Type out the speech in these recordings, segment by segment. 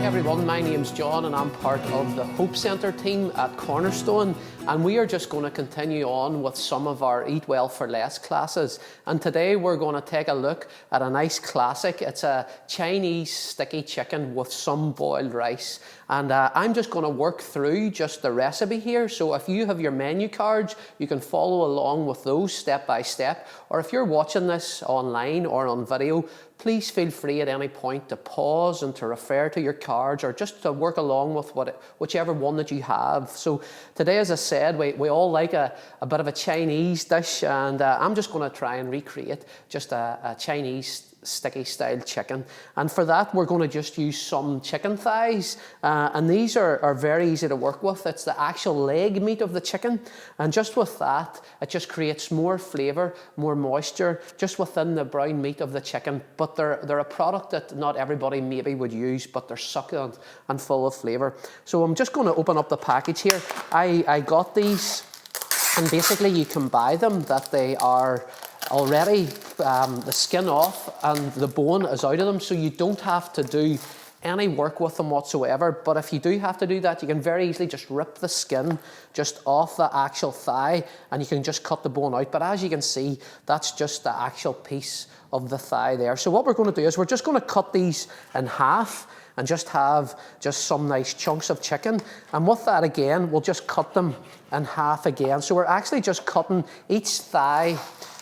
everyone, my name's John and I'm part of the Hope Centre team at Cornerstone, and we are just going to continue on with some of our Eat Well for Less classes. And today we're going to take a look at a nice classic. It's a Chinese sticky chicken with some boiled rice. And I'm just going to work through just the recipe here. So if you have your menu cards, you can follow along with those step by step. Or if you're watching this online or on video, please feel free at any point to pause and to refer to your cards or just to work along with whichever one that you have. So today, as I said, we all like a bit of a Chinese dish, and I'm just going to try and recreate just a Chinese sticky style chicken. And for that, we're going to just use some chicken thighs, and these are very easy to work with. It's the actual leg meat of the chicken, and just with that, it just creates more flavour, more moisture just within the brown meat of the chicken. But they're a product that not everybody maybe would use, but they're succulent and full of flavour. So I'm just going to open up the package here. I got these, and basically you can buy them that they are already the skin off and the bone is out of them, so you don't have to do any work with them whatsoever. But if you do have to do that, you can very easily just rip the skin just off the actual thigh and you can just cut the bone out. But as you can see, that's just the actual piece of the thigh there. So what we're going to do is we're just going to cut these in half and just have just some nice chunks of chicken. And with that again, we'll just cut them in half again. So we're actually just cutting each thigh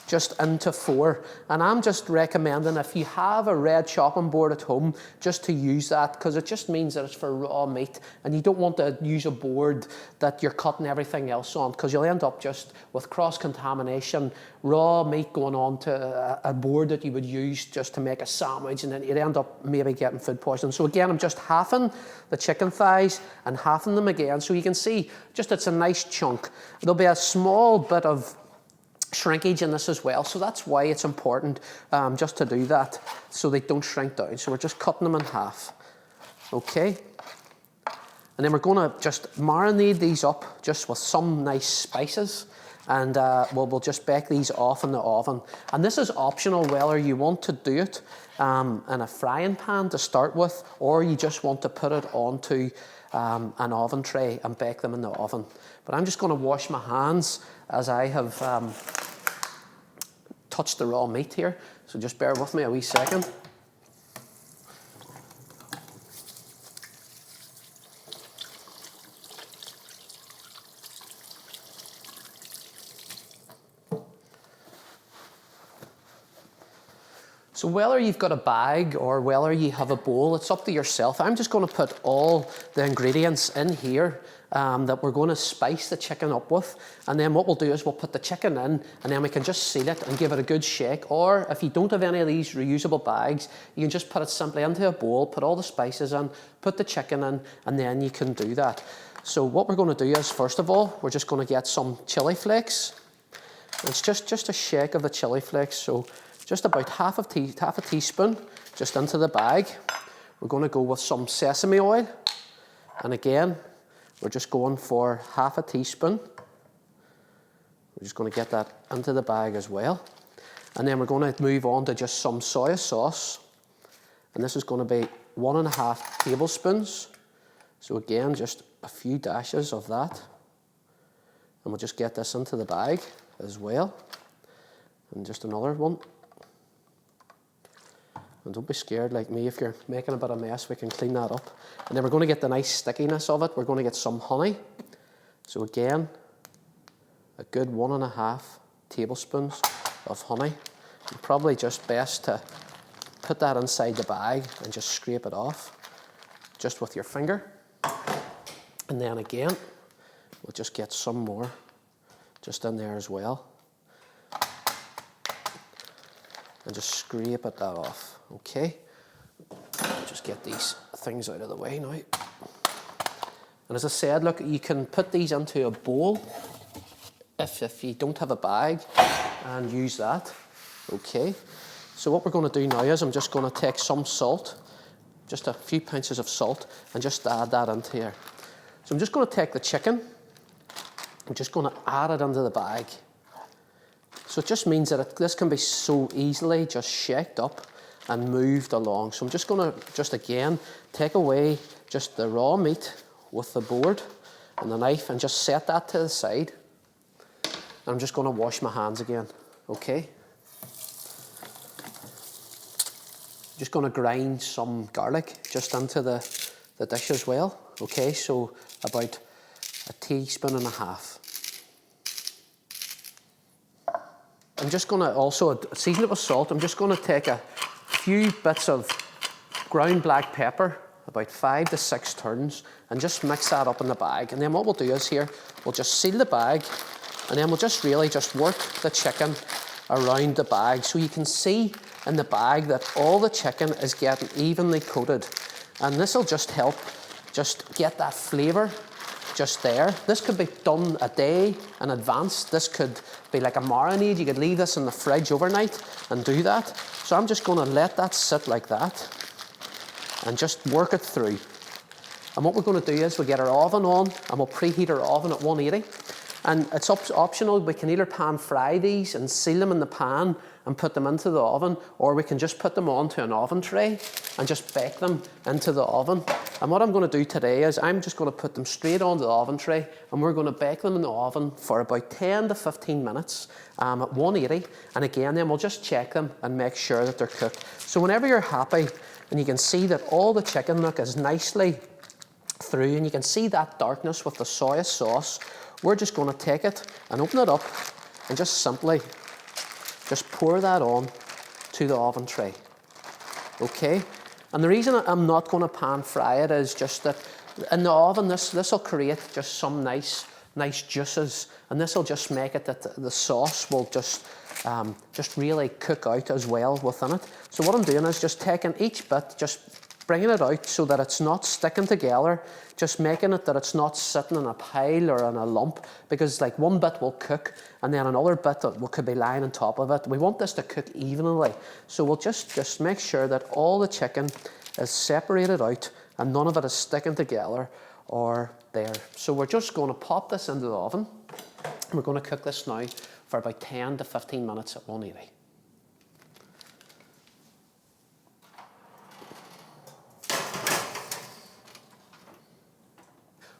just into 4. And I'm just recommending, if you have a red chopping board at home, just to use that, because it just means that it's for raw meat, and you don't want to use a board that you're cutting everything else on, because you'll end up just with cross-contamination, raw meat going on to a board that you would use just to make a sandwich, and then you'd end up maybe getting food poisoning. So again, I'm just halving the chicken thighs and halving them again, so you can see just it's a nice chunk. There'll be a small bit of shrinkage in this as well, so that's why it's important just to do that so they don't shrink down. So we're just cutting them in half, okay? And then we're going to just marinade these up just with some nice spices, and we'll just bake these off in the oven. And this is optional whether you want to do it in a frying pan to start with, or you just want to put it onto an oven tray and bake them in the oven. But I'm just going to wash my hands as I have touched the raw meat here. So just bear with me a wee second. So whether you've got a bag or whether you have a bowl, it's up to yourself. I'm just going to put all the ingredients in here that we're going to spice the chicken up with. And then what we'll do is we'll put the chicken in, and then we can just seal it and give it a good shake. Or if you don't have any of these reusable bags, you can just put it simply into a bowl, put all the spices in, put the chicken in, and then you can do that. So what we're going to do is, first of all, we're just going to get some chilli flakes. It's just a shake of the chilli flakes. So just about half a teaspoon just into the bag. We're going to go with some sesame oil, and again we're just going for half a teaspoon. We're just going to get that into the bag as well, and then we're going to move on to just some soy sauce, and this is going to be 1.5 tablespoons. So again, just a few dashes of that, and we'll just get this into the bag as well, and just another one. And don't be scared like me. If you're making a bit of mess, we can clean that up. And then we're going to get the nice stickiness of it. We're going to get some honey. So again, a good 1.5 tablespoons of honey. And probably just best to put that inside the bag and just scrape it off just with your finger. And then again, we'll just get some more just in there as well. And just scrape that off, okay? Just get these things out of the way now. And as I said, look, you can put these into a bowl if you don't have a bag, and use that, okay? So what we're going to do now is I'm just going to take some salt, just a few pinches of salt, and just add that into here. So I'm just going to take the chicken, I'm just going to add it into the bag. So it just means that this can be so easily just shaked up and moved along. So I'm just going to again take away just the raw meat with the board and the knife and just set that to the side. And I'm just going to wash my hands again, okay? Just going to grind some garlic just into the dish as well, okay? So about a teaspoon and a half. I'm just going to also season it with salt. I'm just going to take a few bits of ground black pepper, about 5 to 6 turns, and just mix that up in the bag. And then what we'll do is here, we'll just seal the bag, and then we'll just really just work the chicken around the bag. So you can see in the bag that all the chicken is getting evenly coated. And this will just help just get that flavour just there. This could be done a day in advance. This could be like a marinade. You could leave this in the fridge overnight and do that. So I'm just going to let that sit like that and just work it through. And what we're going to do is we'll get our oven on and we'll preheat our oven at 180. And it's optional. We can either pan fry these and seal them in the pan and put them into the oven, or we can just put them onto an oven tray and just bake them into the oven. And what I'm going to do today is I'm just going to put them straight onto the oven tray, and we're going to bake them in the oven for about 10 to 15 minutes at 180. And again, then we'll just check them and make sure that they're cooked. So whenever you're happy and you can see that all the chicken is nicely through, and you can see that darkness with the soy sauce, we're just going to take it and open it up and just simply just pour that on to the oven tray. Okay? And the reason I'm not going to pan fry it is just that in the oven, this will create just some nice juices, and this will just make it that the sauce will just really cook out as well within it. So what I'm doing is just taking each bit, just bringing it out so that it's not sticking together, just making it that it's not sitting in a pile or in a lump, because like one bit will cook and then another bit could be lying on top of it. We want this to cook evenly. So we'll just make sure that all the chicken is separated out and none of it is sticking together or there. So we're just going to pop this into the oven. We're going to cook this now for about 10 to 15 minutes at 180.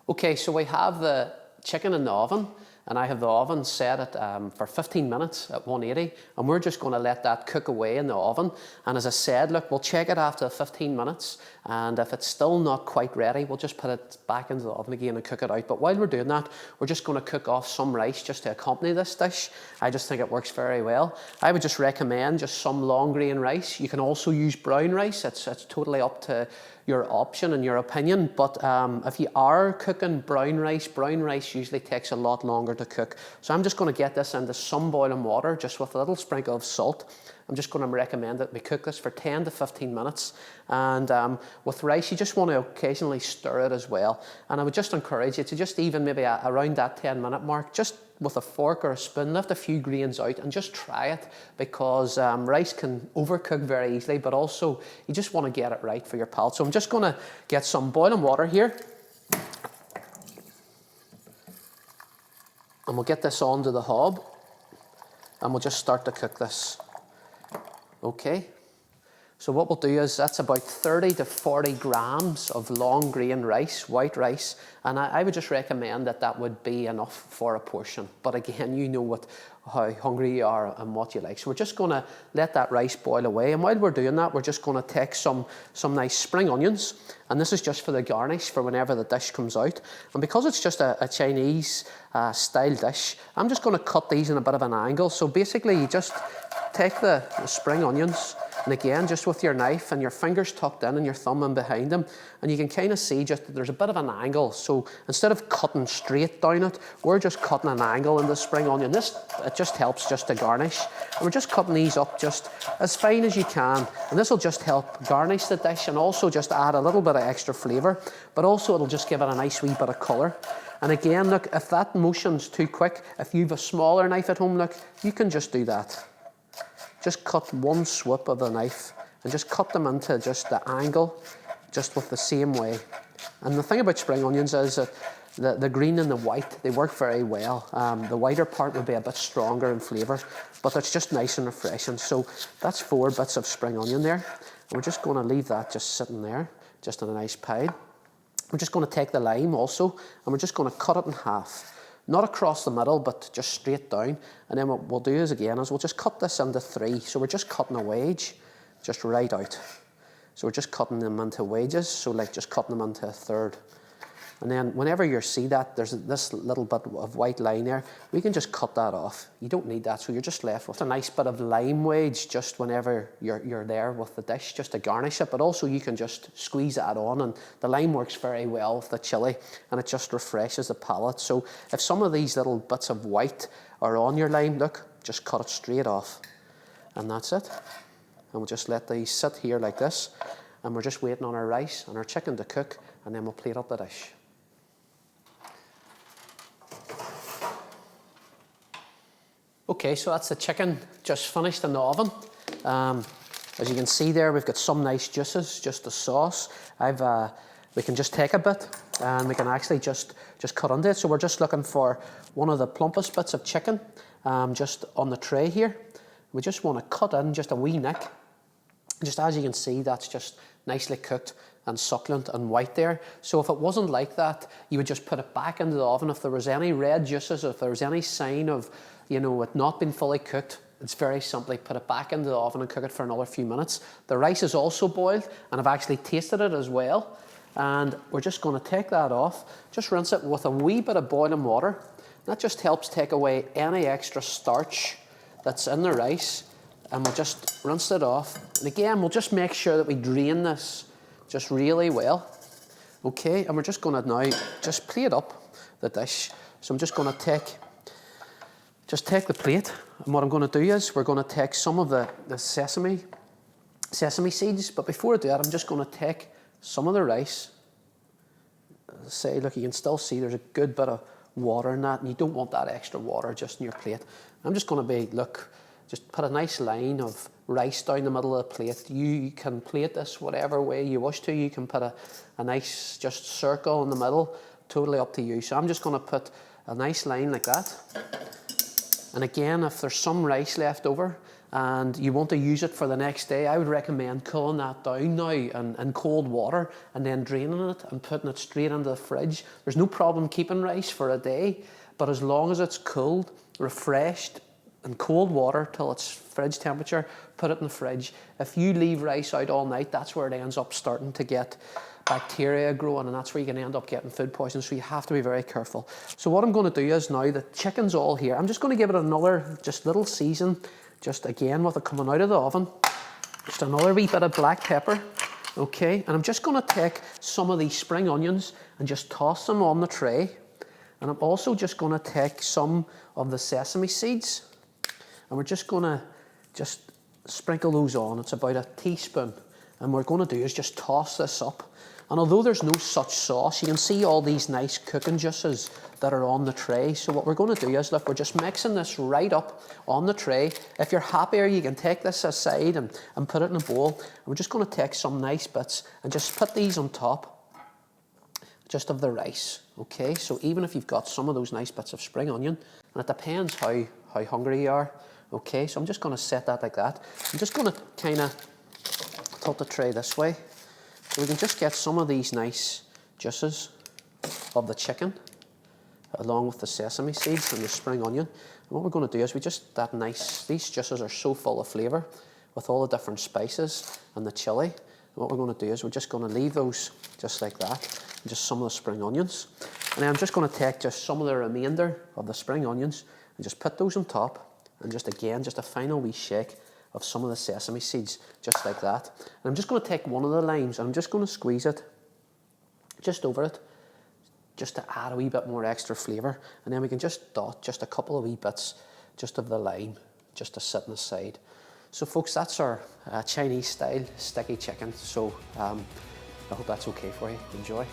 Okay, so we have the chicken in the oven, and I have the oven set at for 15 minutes at 180, and we're just going to let that cook away in the oven. And as I said, look, we'll check it after 15 minutes, and if it's still not quite ready, we'll just put it back into the oven again and cook it out. But while we're doing that, we're just going to cook off some rice just to accompany this dish. I just think it works very well. I would just recommend just some long grain rice. You can also use brown rice. It's totally up to your option and your opinion, but if you are cooking brown rice usually takes a lot longer to cook. So I'm just going to get this into some boiling water just with a little sprinkle of salt. I'm just going to recommend that we cook this for 10 to 15 minutes. And with rice, you just want to occasionally stir it as well. And I would just encourage you to just even maybe around that 10-minute mark, just with a fork or a spoon, lift a few grains out and just try it, because rice can overcook very easily, but also you just want to get it right for your palate. So I'm just going to get some boiling water here, and we'll get this onto the hob, and we'll just start to cook this. Okay. So what we'll do is that's about 30 to 40 grams of long grain rice, white rice, and I would just recommend that would be enough for a portion. But again, you know how hungry you are and what you like. So we're just going to let that rice boil away, and while we're doing that, we're just going to take some nice spring onions, and this is just for the garnish for whenever the dish comes out. And because it's just a Chinese style dish, I'm just going to cut these in a bit of an angle. So basically, you just take the spring onions, and again, just with your knife and your fingers tucked in and your thumb in behind them, and you can kind of see just that there's a bit of an angle. So instead of cutting straight down it, we're just cutting an angle in the spring onion. It just helps just to garnish. And we're just cutting these up just as fine as you can. And this will just help garnish the dish and also just add a little bit of extra flavour, but also it'll just give it a nice wee bit of colour. And again, look, if that motion's too quick, if you have a smaller knife at home, look, you can just do that. Just cut one swoop of the knife and just cut them into just the angle, just with the same way. And the thing about spring onions is that the green and the white, they work very well. The whiter part would be a bit stronger in flavour, but it's just nice and refreshing. So that's 4 bits of spring onion there. And we're just going to leave that just sitting there, just in a nice pile. we're just going to take the lime also, and we're just going to cut it in half. Not across the middle, but just straight down. And then what we'll do is we'll just cut this into 3. So we're just cutting a wedge, just right out. So we're just cutting them into wedges, so like just cutting them into a third. And then whenever you see that, there's this little bit of white line there, we can just cut that off. You don't need that, so you're just left with a nice bit of lime wedge just whenever you're there with the dish, just to garnish it. But also you can just squeeze that on, and the lime works very well with the chili, and it just refreshes the palate. So if some of these little bits of white are on your lime, look, just cut it straight off. And that's it. And we'll just let these sit here like this, and we're just waiting on our rice and our chicken to cook, and then we'll plate up the dish. Okay, so that's the chicken just finished in the oven. As you can see there, we've got some nice juices, just the sauce. We can just take a bit, and we can actually just cut into it. So we're just looking for one of the plumpest bits of chicken, just on the tray here. We just want to cut in just a wee nick. Just as you can see, that's just nicely cooked and succulent and white there. So if it wasn't like that, you would just put it back into the oven. If there was any red juices, or if there was any sign of, you know, it not being fully cooked, it's very simply put it back into the oven and cook it for another few minutes. The rice is also boiled, and I've actually tasted it as well. And we're just going to take that off, just rinse it with a wee bit of boiling water. That just helps take away any extra starch that's in the rice. And we'll just rinse it off. And again, we'll just make sure that we drain this just really well. Okay, and we're just going to now just plate up the dish. So I'm just going to take the plate, and what I'm going to do is we're going to take some of the sesame seeds. But before I do that, I'm just going to take some of the rice. Say, look, you can still see there's a good bit of water in that, and you don't want that extra water just in your plate. I'm just going to just put a nice line of rice down the middle of the plate. You can plate this whatever way you wish to. You can put a nice just circle in the middle, totally up to you. So I'm just going to put a nice line like that. And again, if there's some rice left over and you want to use it for the next day, I would recommend cooling that down now in cold water, and then draining it and putting it straight into the fridge. There's no problem keeping rice for a day, but as long as it's cooled, refreshed, in cold water till it's fridge temperature, put it in the fridge. If you leave rice out all night, that's where it ends up starting to get bacteria growing, and that's where you can end up getting food poisoning. So you have to be very careful. So what I'm going to do is, now the chicken's all here, I'm just going to give it another just little season, just again with it coming out of the oven. Just another wee bit of black pepper. Okay, and I'm just going to take some of these spring onions and just toss them on the tray. And I'm also just going to take some of the sesame seeds, and we're just going to just sprinkle those on. It's about a teaspoon. And what we're going to do is just toss this up. And although there's no such sauce, you can see all these nice cooking juices that are on the tray. So what we're going to do is, look, we're just mixing this right up on the tray. If you're happier, you can take this aside and put it in a bowl. And we're just going to take some nice bits and just put these on top just of the rice. Okay, so even if you've got some of those nice bits of spring onion, and it depends how hungry you are. Okay, so I'm just going to set that like that. I'm just going to kind of tilt the tray this way, so we can just get some of these nice juices of the chicken along with the sesame seeds and the spring onion. And what we're going to do is these juices are so full of flavour with all the different spices and the chilli. And what we're going to do is we're just going to leave those just like that, and just some of the spring onions. And then I'm just going to take just some of the remainder of the spring onions and just put those on top. And just again, just a final wee shake of some of the sesame seeds, just like that. And I'm just going to take one of the limes and I'm just going to squeeze it just over it, just to add a wee bit more extra flavour. And then we can just dot just a couple of wee bits just of the lime, just to sit on the side. So folks, that's our Chinese style sticky chicken. So I hope that's okay for you. Enjoy.